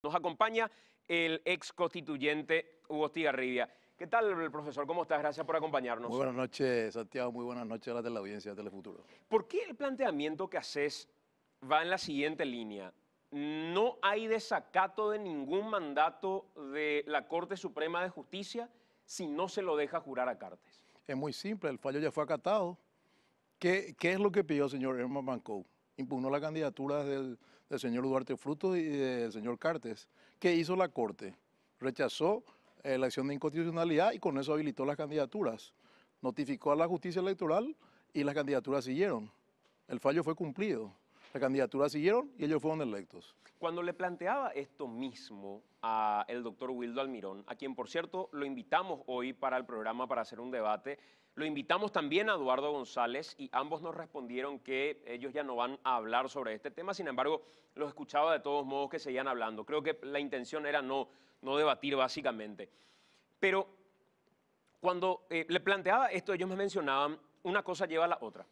Nos acompaña el ex constituyente Hugo Estigarribia. ¿Qué tal, profesor? ¿Cómo estás? Gracias por acompañarnos. Muy buenas noches, Santiago. Muy buenas noches a la teleaudiencia de Telefuturo. ¿Por qué el planteamiento que haces va en la siguiente línea? No hay desacato de ningún mandato de la Corte Suprema de Justicia si no se lo deja jurar a Cartes. Es muy simple, el fallo ya fue acatado. ¿Qué es lo que pidió el señor Herman Mancou? Impugnó la candidatura del señor Duarte Frutos y del señor Cartes. ¿Qué hizo la Corte? Rechazó la acción de inconstitucionalidad y con eso habilitó las candidaturas. Notificó a la justicia electoral y las candidaturas siguieron. El fallo fue cumplido. Las candidaturas siguieron y ellos fueron electos. Cuando le planteaba esto mismo al doctor Wildo Almirón, a quien por cierto lo invitamos hoy para el programa para hacer un debate, lo invitamos también a Eduardo González y ambos nos respondieron que ellos ya no van a hablar sobre este tema, sin embargo los escuchaba de todos modos que seguían hablando. Creo que la intención era no debatir básicamente. Pero cuando le planteaba esto, ellos me mencionaban, una cosa lleva a la otra.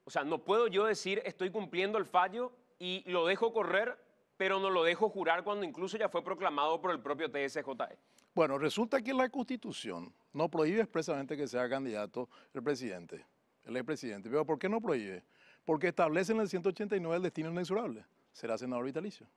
O sea, no puedo yo decir estoy cumpliendo el fallo y lo dejo correr, pero no lo dejo jurar cuando incluso ya fue proclamado por el propio TSJE. Bueno, resulta que la Constitución no prohíbe expresamente que sea candidato el presidente, el expresidente. Pero ¿por qué no prohíbe? Porque establece en el 189 el destino inexorable. Será senador vitalicio.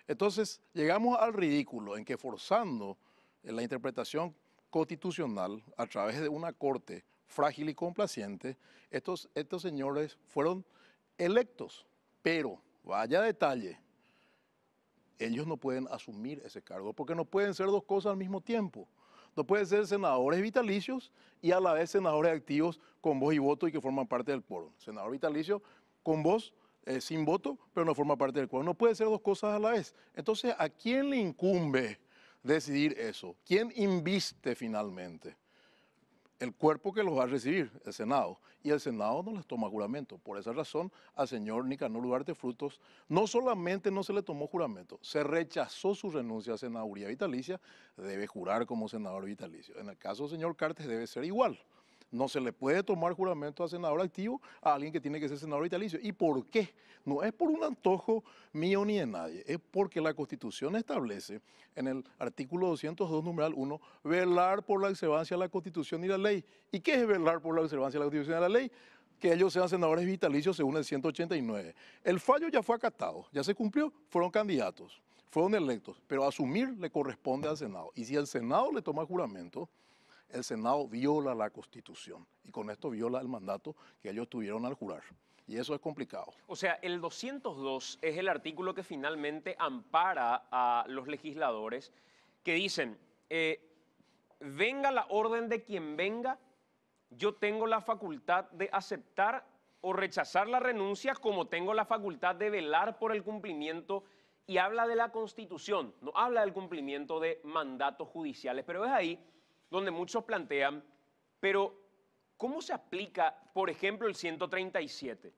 Entonces, llegamos al ridículo en que forzando la interpretación constitucional a través de una corte frágil y complaciente, estos señores fueron electos. Pero, vaya detalle, ellos no pueden asumir ese cargo, porque no pueden ser dos cosas al mismo tiempo. No pueden ser senadores vitalicios y a la vez senadores activos con voz y voto y que forman parte del quórum. Senador vitalicio con voz, sin voto, pero no forma parte del quórum. No puede ser dos cosas a la vez. Entonces, ¿a quién le incumbe decidir eso? ¿Quién inviste finalmente? El cuerpo que los va a recibir, el Senado, y el Senado no les toma juramento. Por esa razón, al señor Nicanor Duarte Frutos no solamente no se le tomó juramento, se rechazó su renuncia a senaduría vitalicia, debe jurar como senador vitalicio. En el caso del señor Cartes debe ser igual. No se le puede tomar juramento a senador activo a alguien que tiene que ser senador vitalicio. ¿Y por qué? No es por un antojo mío ni de nadie, es porque la Constitución establece en el artículo 202, numeral 1, velar por la observancia de la Constitución y la ley. ¿Y qué es velar por la observancia de la Constitución y la ley? Que ellos sean senadores vitalicios según el 189. El fallo ya fue acatado, ya se cumplió, fueron candidatos, fueron electos, pero asumir le corresponde al Senado. Y si el Senado le toma juramento, el Senado viola la Constitución y con esto viola el mandato que ellos tuvieron al jurar. Y eso es complicado. O sea, el 202 es el artículo que finalmente ampara a los legisladores que dicen, venga la orden de quien venga, yo tengo la facultad de aceptar o rechazar la renuncia como tengo la facultad de velar por el cumplimiento y habla de la Constitución, no habla del cumplimiento de mandatos judiciales, pero es ahí donde muchos plantean, pero ¿cómo se aplica, por ejemplo, el 137?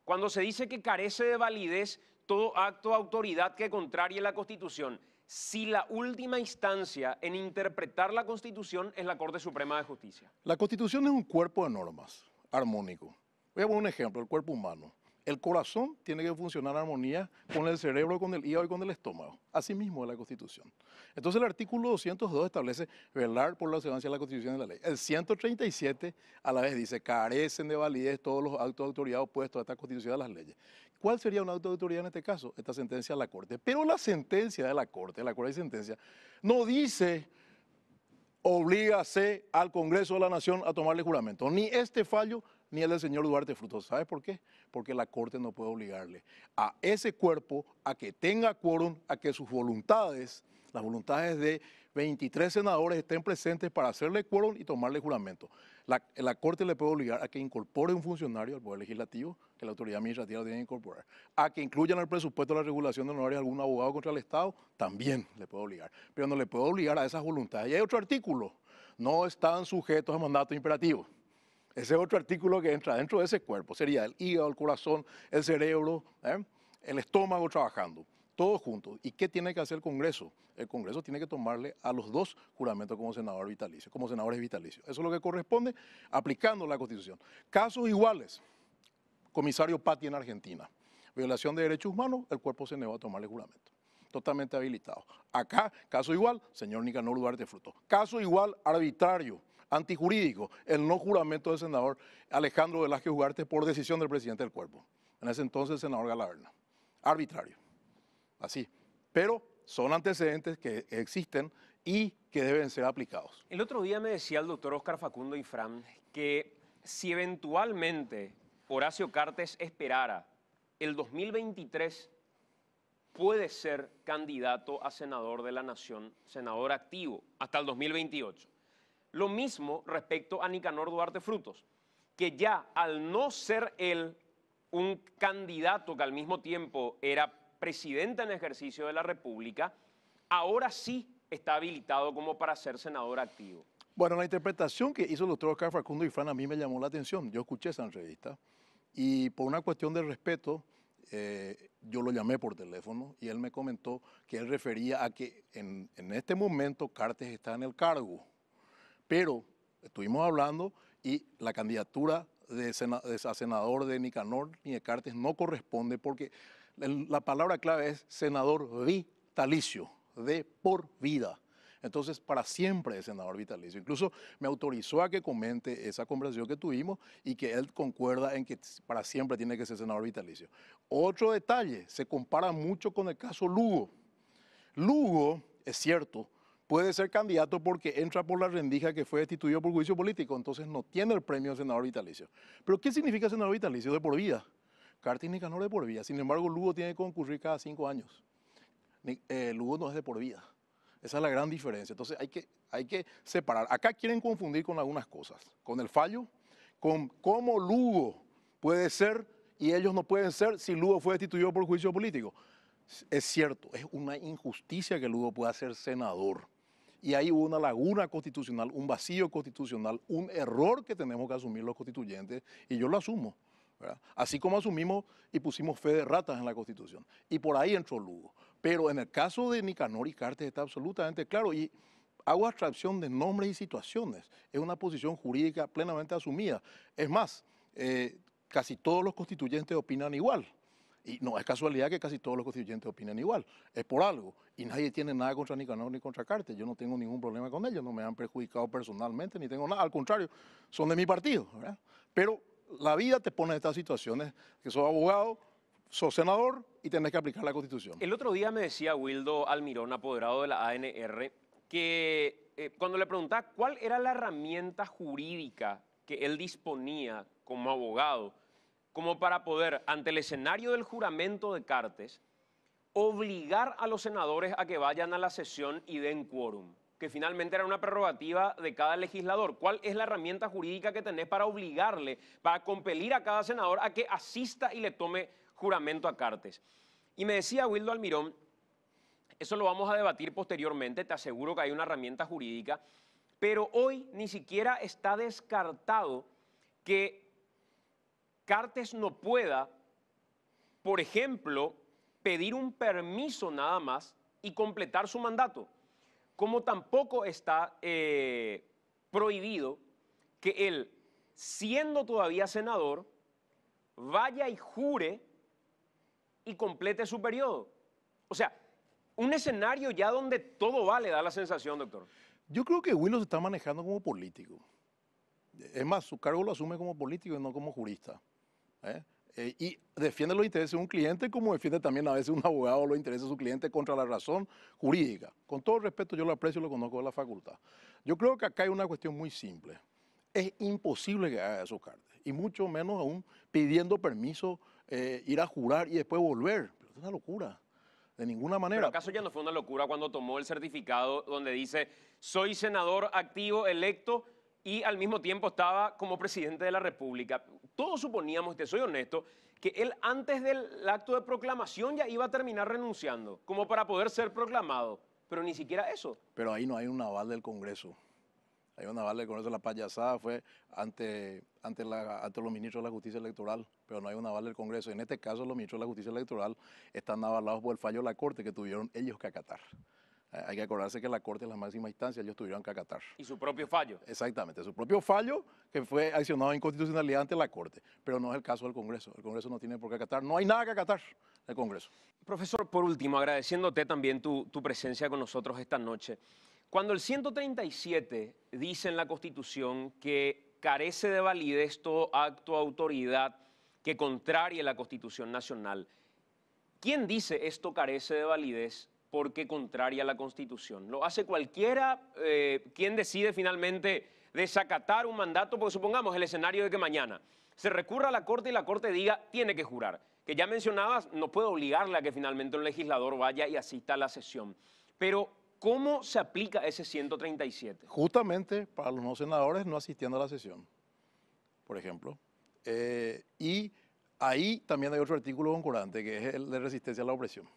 Cuando se dice que carece de validez todo acto de autoridad que contrarie la Constitución, si la última instancia en interpretar la Constitución es la Corte Suprema de Justicia. La Constitución es un cuerpo de normas, armónico. Voy a poner un ejemplo, el cuerpo humano. El corazón tiene que funcionar en armonía con el cerebro, con el hígado y con el estómago. Así mismo es la Constitución. Entonces el artículo 202 establece velar por la observancia de la Constitución y la ley. El 137 a la vez dice carecen de validez todos los actos de autoridad opuestos a esta Constitución y a las leyes. ¿Cuál sería un acto de autoridad en este caso? Esta sentencia de la Corte. Pero la sentencia de la Corte de sentencia, no dice oblígase al Congreso de la Nación a tomarle juramento. Ni este fallo ni el del señor Duarte Frutos. ¿Sabe por qué? Porque la Corte no puede obligarle a ese cuerpo a que tenga quórum, a que sus voluntades, las voluntades de 23 senadores estén presentes para hacerle quórum y tomarle juramento. La Corte le puede obligar a que incorpore un funcionario al Poder Legislativo, que la autoridad administrativa lo tiene que incorporar, a que incluyan en el presupuesto de la regulación de honorarios algún abogado contra el Estado, también le puede obligar, pero no le puede obligar a esas voluntades. Y hay otro artículo, no están sujetos a mandato imperativo. Ese es otro artículo que entra dentro de ese cuerpo, sería el hígado, el corazón, el cerebro, el estómago trabajando, todos juntos. ¿Y qué tiene que hacer el Congreso? El Congreso tiene que tomarle a los dos juramentos como senador vitalicio, como senadores vitalicios. Eso es lo que corresponde aplicando la Constitución. Casos iguales, comisario Patti en Argentina, violación de derechos humanos, el cuerpo se negó a tomarle juramento. totalmente habilitado. Acá, caso igual, señor Nicanor Duarte Frutos. Caso igual, arbitrario, antijurídico, el no juramento del senador Alejandro Velázquez Ugarte por decisión del presidente del cuerpo. En ese entonces, el senador Galaverna. Arbitrario. Así. Pero son antecedentes que existen y que deben ser aplicados. El otro día me decía el doctor Óscar Facundo Ifrán que si eventualmente Horacio Cartes esperara el 2023, puede ser candidato a senador de la Nación, senador activo, hasta el 2028. Lo mismo respecto a Nicanor Duarte Frutos, que ya al no ser él un candidato que al mismo tiempo era presidente en ejercicio de la República, ahora sí está habilitado como para ser senador activo. Bueno, la interpretación que hizo el doctor Oscar Facundo Ifrán a mí me llamó la atención. Yo escuché esa entrevista y por una cuestión de respeto, yo lo llamé por teléfono y él me comentó que él refería a que en este momento Cartes está en el cargo, pero estuvimos hablando y la candidatura a senador de Nicanor ni de Cartes no corresponde porque la palabra clave es senador vitalicio, de por vida. Entonces, para siempre es senador vitalicio. Incluso me autorizó a que comente esa conversación que tuvimos y que él concuerda en que para siempre tiene que ser senador vitalicio. Otro detalle, se compara mucho con el caso Lugo. Lugo, es cierto, puede ser candidato porque entra por la rendija que fue destituido por juicio político, entonces no tiene el premio de senador vitalicio. Pero ¿qué significa senador vitalicio? De por vida. Cartes y Nicanor de por vida. Sin embargo, Lugo tiene que concurrir cada 5 años. Lugo no es de por vida. Esa es la gran diferencia. Entonces hay que separar. Acá quieren confundir con algunas cosas. Con el fallo, con cómo Lugo puede ser y ellos no pueden ser si Lugo fue destituido por juicio político. Es cierto, es una injusticia que Lugo pueda ser senador. Y ahí hubo una laguna constitucional, un vacío constitucional, un error que tenemos que asumir los constituyentes y yo lo asumo, ¿verdad? Así como asumimos y pusimos fe de ratas en la Constitución. Y por ahí entró Lugo. Pero en el caso de Nicanor y Cartes está absolutamente claro y hago abstracción de nombres y situaciones. Es una posición jurídica plenamente asumida. Es más, casi todos los constituyentes opinan igual. Y no es casualidad que casi todos los constituyentes opinen igual. Es por algo. Y nadie tiene nada contra Nicanor ni contra Cartes. Yo no tengo ningún problema con ellos. No me han perjudicado personalmente ni tengo nada. Al contrario, son de mi partido, ¿verdad? Pero la vida te pone en estas situaciones que sos abogado, sos senador y tenés que aplicar la Constitución. El otro día me decía Wildo Almirón, apoderado de la ANR, que cuando le preguntaba cuál era la herramienta jurídica que él disponía como abogado, como para poder, ante el escenario del juramento de Cartes, obligar a los senadores a que vayan a la sesión y den quórum, que finalmente era una prerrogativa de cada legislador. ¿Cuál es la herramienta jurídica que tenés para obligarle, para compelir a cada senador a que asista y le tome juramento a Cartes? Y me decía Wildo Almirón, eso lo vamos a debatir posteriormente, te aseguro que hay una herramienta jurídica, pero hoy ni siquiera está descartado que Cartes no pueda, por ejemplo, pedir un permiso nada más y completar su mandato, como tampoco está prohibido que él, siendo todavía senador, vaya y jure y complete su periodo. O sea, un escenario ya donde todo vale, da la sensación, doctor. Yo creo que Willow se está manejando como político. Es más, su cargo lo asume como político y no como jurista. Y defiende los intereses de un cliente como defiende también a veces un abogado los intereses de su cliente contra la razón jurídica. Con todo respeto, yo lo aprecio y lo conozco de la facultad. Yo creo que acá hay una cuestión muy simple. Es imposible que haga eso Cartes, y mucho menos aún pidiendo permiso, ir a jurar y después volver. Pero es una locura. De ninguna manera. ¿Pero acaso ya no fue una locura cuando tomó el certificado donde dice soy senador activo electo y al mismo tiempo estaba como presidente de la República? Todos suponíamos, te soy honesto, que él antes del acto de proclamación ya iba a terminar renunciando, como para poder ser proclamado, pero ni siquiera eso. Pero ahí no hay un aval del Congreso. Hay un aval del Congreso, la payasada fue ante los ministros de la Justicia Electoral, pero no hay un aval del Congreso. En este caso, los ministros de la Justicia Electoral están avalados por el fallo de la Corte que tuvieron ellos que acatar. Hay que acordarse que la Corte es la máxima instancia, ellos tuvieron que acatar. Y su propio fallo. Exactamente, su propio fallo que fue accionado en inconstitucionalidad ante la Corte, pero no es el caso del Congreso. El Congreso no tiene por qué acatar, no hay nada que acatar en el Congreso. Profesor, por último, agradeciéndote también tu presencia con nosotros esta noche. Cuando el 137 dice en la Constitución que carece de validez todo acto o autoridad que contrarie la Constitución Nacional, ¿quién dice esto carece de validez porque contraria a la Constitución? ¿Lo hace cualquiera? ¿Quién decide finalmente desacatar un mandato? Porque supongamos el escenario de que mañana se recurra a la Corte y la Corte diga tiene que jurar. Que ya mencionabas, no puede obligarle a que finalmente un legislador vaya y asista a la sesión. Pero, ¿cómo se aplica ese 137? Justamente para los no senadores no asistiendo a la sesión, por ejemplo. Y ahí también hay otro artículo concordante, que es el de resistencia a la opresión.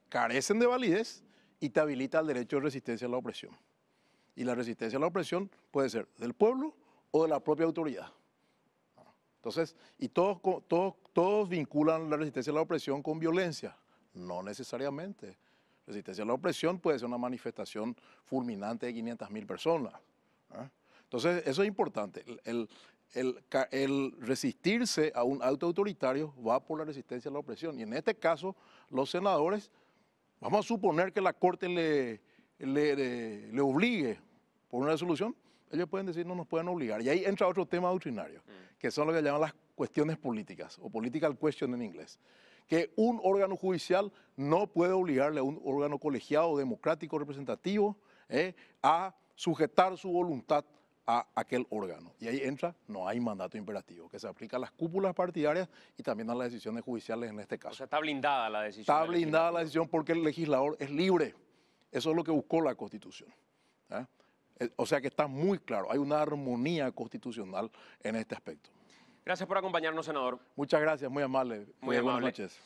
Carecen de validez y te habilita el derecho de resistencia a la opresión. Y la resistencia a la opresión puede ser del pueblo o de la propia autoridad. Entonces, y todos vinculan la resistencia a la opresión con violencia. No necesariamente. Resistencia a la opresión puede ser una manifestación fulminante de 500.000 personas. Entonces, eso es importante. El resistirse a un acto autoritario va por la resistencia a la opresión. Y en este caso, los senadores, vamos a suponer que la Corte le obligue por una resolución, ellos pueden decir no nos pueden obligar. Y ahí entra otro tema doctrinario, que son lo que llaman las cuestiones políticas, o political question en inglés. Que un órgano judicial no puede obligarle a un órgano colegiado, democrático, representativo, a sujetar su voluntad a aquel órgano. Y ahí entra, no hay mandato imperativo, que se aplica a las cúpulas partidarias y también a las decisiones judiciales en este caso. O sea, está blindada la decisión. Está blindada la decisión porque el legislador es libre. Eso es lo que buscó la Constitución. O sea que está muy claro, hay una armonía constitucional en este aspecto. Gracias por acompañarnos, senador. Muchas gracias, muy amable. Muy amable. Buenas noches.